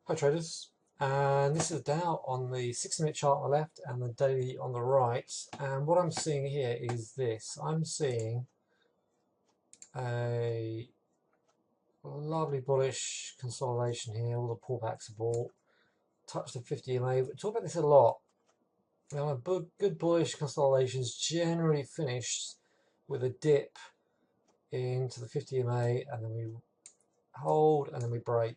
Hi traders, and this is Dow on the 60-minute chart on the left and the daily on the right. And what I'm seeing here is this. I'm seeing a lovely bullish consolidation here. All the pullbacks are bought. Touch the 50 EMA. We talk about this a lot. Now, good bullish consolidations generally finished with a dip into the 50 EMA, and then we hold and then we break.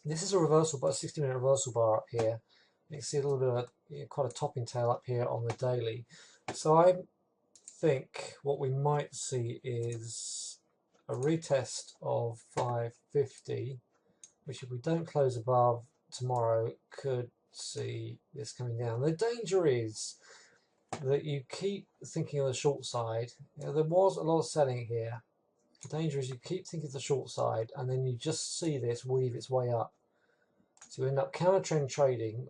This is a reversal, but a 60-minute reversal bar up here. You can see a little bit of quite a topping tail up here on the daily. So I think what we might see is a retest of 550, which if we don't close above tomorrow, could see this coming down. The danger is that you keep thinking of the short side. There was a lot of selling here. The danger is you keep thinking of the short side and then you just see this weave its way up. So you end up counter trend trading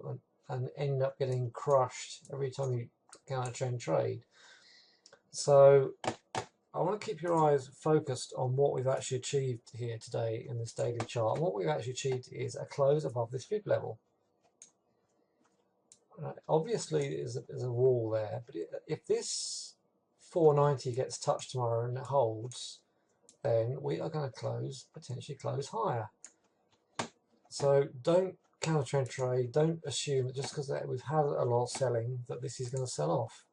and end up getting crushed every time you counter trend trade. So I want to keep your eyes focused on what we've actually achieved here today in this daily chart. And what we've actually achieved is a close above this fib level. Obviously there's a wall there, but if this 490 gets touched tomorrow and it holds, then we are going to potentially close higher. So don't counter trend trade. Don't assume that just because we've had a lot of selling that this is going to sell off.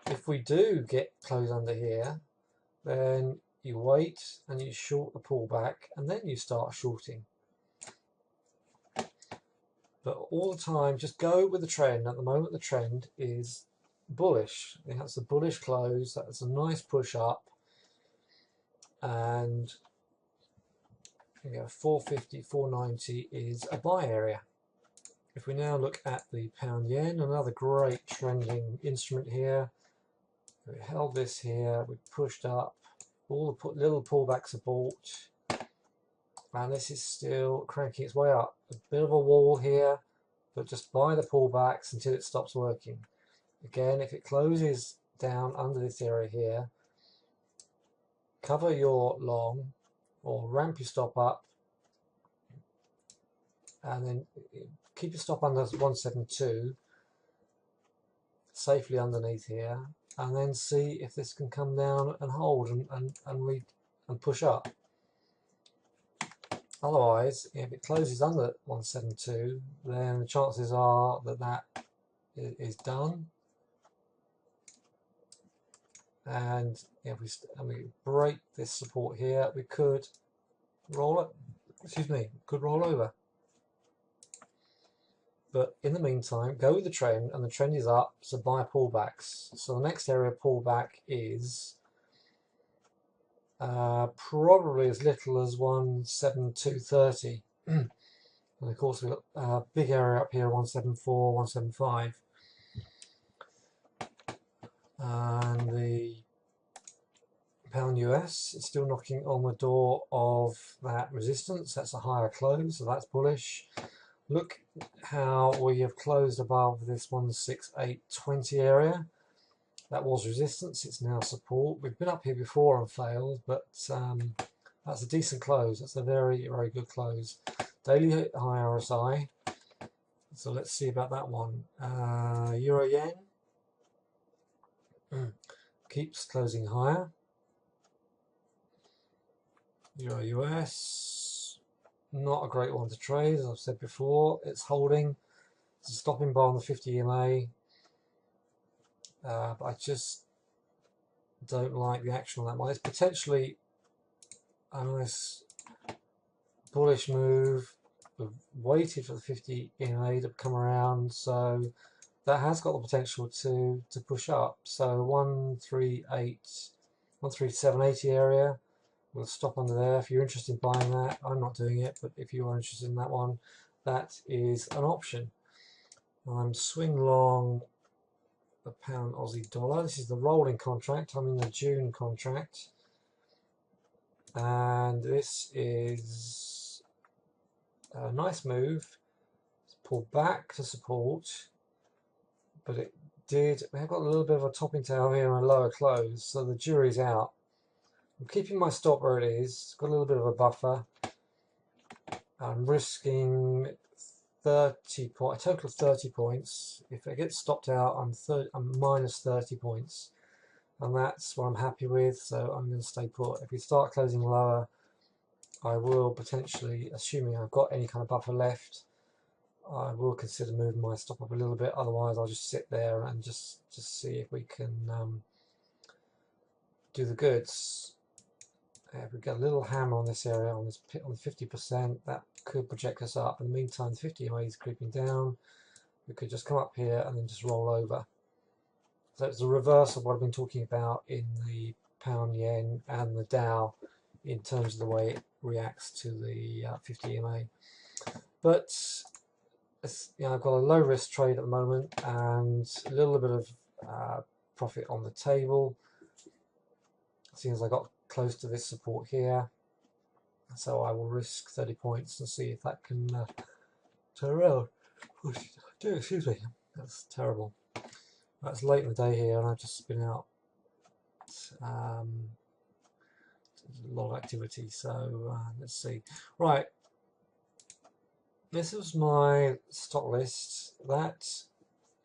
If we do get close under here, then you wait and you short the pullback and then you start shorting. But all the time, just go with the trend. At the moment, the trend is bullish. It has a bullish close. That's a nice push up. And 450, 490 is a buy area. If we now look at the pound yen, another great trending instrument here. We held this here, we pushed up, all the little pullbacks are bought, and this is still cranking its way up. A bit of a wall here, but just buy the pullbacks until it stops working. Again, if it closes down under this area here, cover your long or ramp your stop up, and then keep your stop under 172, safely underneath here, and then see if this can come down and hold and push up. Otherwise, if it closes under 172, then the chances are that that is done. And if we break this support here, we could roll it. Could roll over. But in the meantime, go with the trend, and the trend is up, so buy pullbacks. So the next area of pullback is probably as little as 172.30. And of course, we've got a big area up here, 174, 175. And the pound US is still knocking on the door of that resistance. That's a higher close, so that's bullish. Look how we have closed above this 168.20 area. That was resistance, it's now support. We've been up here before and failed, but that's a decent close. That's a very, very good close. Daily high RSI. So let's see about that one. Euro yen keeps closing higher. Euro US, not a great one to trade, as I've said before. It's holding. It's a stopping bar on the 50 EMA. But I just don't like the action on that one. It's potentially a nice bullish move. We've waited for the 50 EMA to come around, so that has got the potential to push up. So 137.80 area. We'll stop under there. If you're interested in buying that, I'm not doing it, but if you are interested in that one, that is an option. I'm swing long the pound Aussie dollar. This is the rolling contract. I'm in the June contract, and this is a nice move. It's pulled back to support, but we have got a little bit of a topping tail here and a lower close, so the jury's out. I'm keeping my stop where it is. It's got a little bit of a buffer. I'm risking 30 points, a total of 30 points. If it gets stopped out, I'm minus 30 points, and that's what I'm happy with. So I'm going to stay put. If we start closing lower, I will potentially, assuming I've got any kind of buffer left, I will consider moving my stop up a little bit. Otherwise, I'll just sit there and just see if we can do the goods. If we get a little hammer on this area, on this pit, on the 50%, that could project us up. In the meantime, the 50 MA is creeping down. We could just come up here and then just roll over. So it's the reverse of what I've been talking about in the pound yen and the Dow in terms of the way it reacts to the 50 MA. But I've got a low risk trade at the moment and a little bit of profit on the table. Seeing as I got close to this support here, so I will risk 30 points and see if that can turn around. Excuse me, that's terrible. It's late in the day here and I've just been out. A lot of activity, so let's see. Right, this is my stock list. That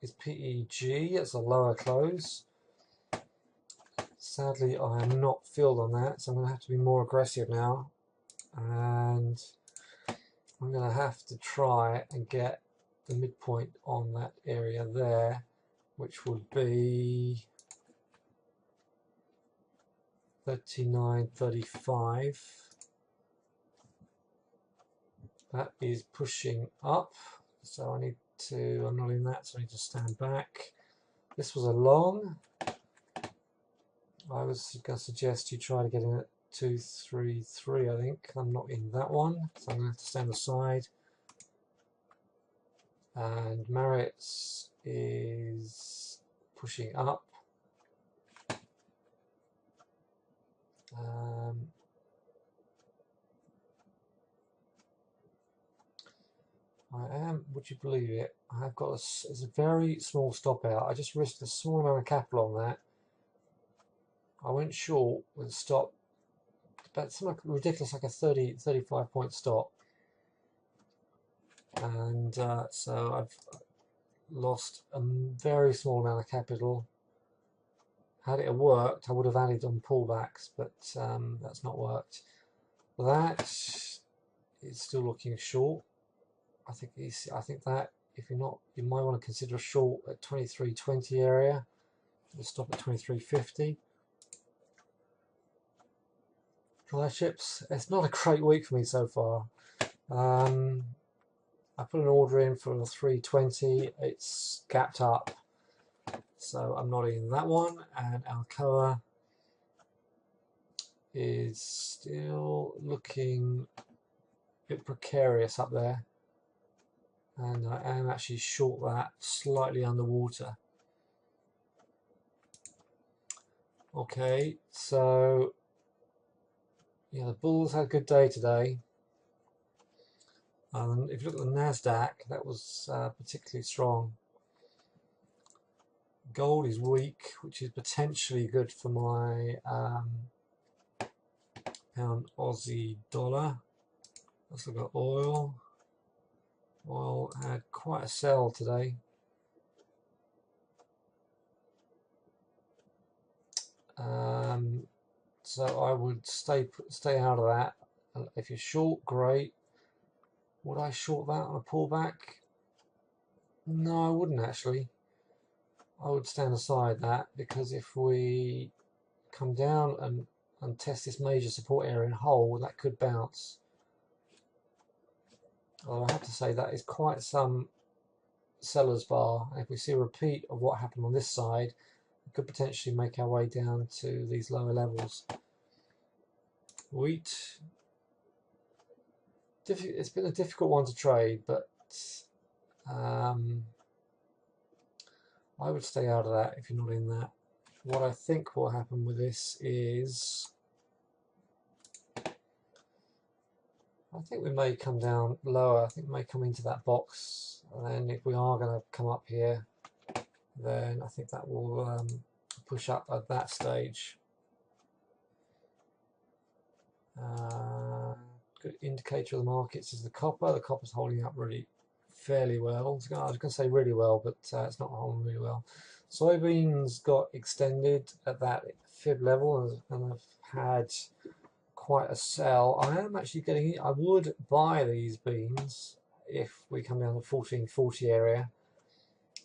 is PEG, it's a lower close. Sadly, I am not filled on that, so I'm going to have to be more aggressive now. And I'm going to have to try and get the midpoint on that area there, which would be 39.35. That is pushing up, so I need to, I'm not in that, so I need to stand back. This was a long. I was going to suggest you try to get in at 233, I think. I'm not in that one, so I'm going to have to stand aside. And Marriott's is pushing up. I am, would you believe it, I've got it's a very small stop out. I just risked a small amount of capital on that. I went short with a stop, but something ridiculous, like a 35 point stop. And so I've lost a very small amount of capital. Had it worked, I would have added on pullbacks, but that's not worked. That is still looking short. I think that if you're not, you might want to consider a short at 23.20 area. We'll stop at 23.50. Dry chips. It's not a great week for me so far. I put an order in for 320. It's gapped up, so I'm not in that one. And Alcoa is still looking a bit precarious up there. And I am actually short that, slightly underwater. Okay, so yeah, the bulls had a good day today. If you look at the Nasdaq, that was particularly strong. Gold is weak, which is potentially good for my pound Aussie dollar. Let's look at oil. Oil had quite a sell today. So I would stay out of that. If you're short, great. Would I short that on a pullback? No, I wouldn't actually. I would stand aside that, because if we come down and test this major support area and hold, that could bounce. Although I have to say that is quite some seller's bar. If we see a repeat of what happened on this side, we could potentially make our way down to these lower levels. Wheat, it's been a difficult one to trade, but I would stay out of that if you're not in that. What I think will happen with this is, I think we may come down lower. I think we may come into that box, and then if we are going to come up here, then I think that will push up at that stage. good indicator of the markets is the copper. The copper's holding up really fairly well. I was going to say really well, but it's not holding really well. Soybeans got extended at that fib level and have had quite a sell. I am actually getting it. I would buy these beans if we come down to 1440 area.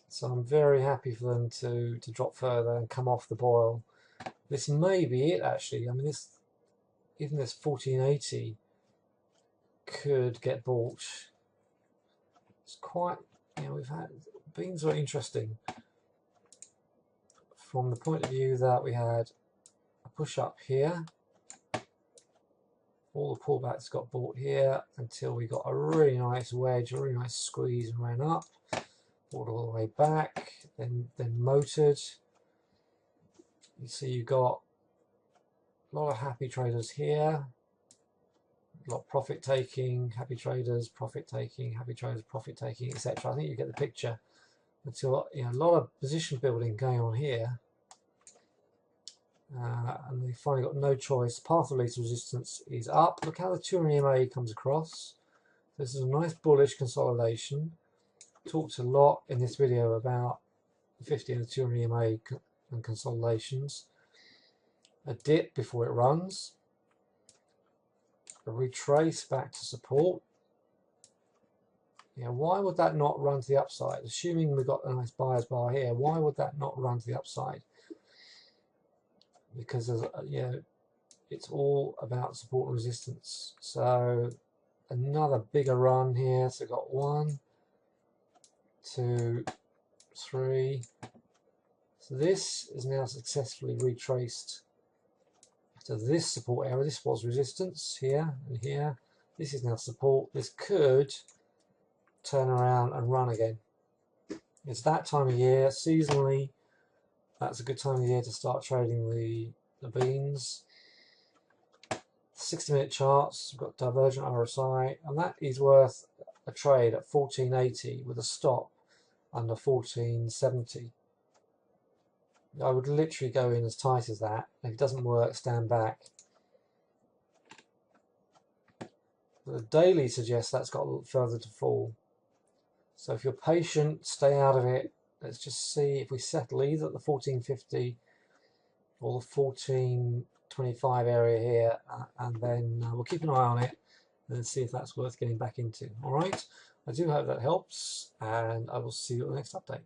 So I'm very happy for them to drop further and come off the boil. This may be it actually. I mean, even this 1480 could get bought. It's quite, we've had beans are interesting from the point of view that we had a push up here. All the pullbacks got bought here until we got a really nice wedge, a really nice squeeze and ran up, bought all the way back, then motored. You see you got a lot of happy traders here, a lot of profit taking, happy traders, profit taking, happy traders, profit taking, etc. I think you get the picture. Until a lot of position building going on here, and they finally got no choice. Path of least resistance is up. Look how the 200 EMA comes across. This is a nice bullish consolidation. Talked a lot in this video about the 50 and the 200 EMA and consolidations. A dip before it runs. A retrace back to support. Why would that not run to the upside? Assuming we've got a nice buyer's bar here, why would that not run to the upside? Because it's all about support and resistance. So another bigger run here. So we've got 1, 2, 3. So this is now successfully retraced to this support area. This was resistance here and here. This is now support. This could turn around and run again. It's that time of year, seasonally. That's a good time of year to start trading the beans. 60-minute charts, we've got divergent RSI, and that is worth a trade at 1480 with a stop under 1470. I would literally go in as tight as that. If it doesn't work, stand back. The daily suggests that's got a little further to fall. So if you're patient, stay out of it. Let's just see if we settle either at the 1450 or the 1425 area here, and then we'll keep an eye on it and see if that's worth getting back into. All right, I do hope that helps, and I will see you at the next update.